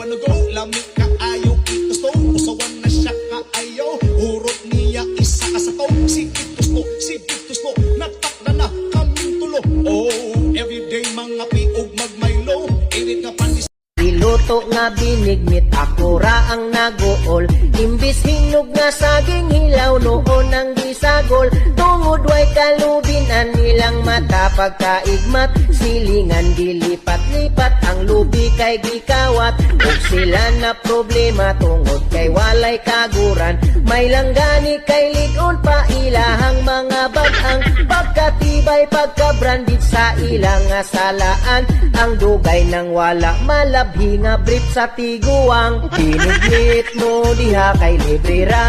panugo, lamig ka ayaw itusto, usawan na siya kaayaw, hurot niya isa ka sa to, si itusto, natakda na kaming tulo. Oh, everyday mga piog magmaylo, init nga panis. Iluto nga binignit, ako ra ang nagool. Imbis hinog nga saging hilaw, noon ang gisagol. Tungod way kalubinan nilang mata, pagkaigmat silingan dilipat-lipat, ang lubi kay gikawat. Ug sila na problema tungod kay walay kaguran, may langgani kay ligon pa ilahang mga bagang. Pagkatibay pagka-branded sa ilang salaan, ang dugay nang wala malabhi nga brief sa tiguang. Binignit mo diha kay libre ra,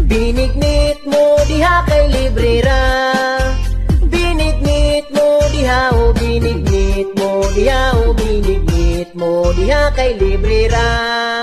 binignit mo diha kay libre ra, binignit mo diha o binignit mo diha o binignit mo diha kay libre ra.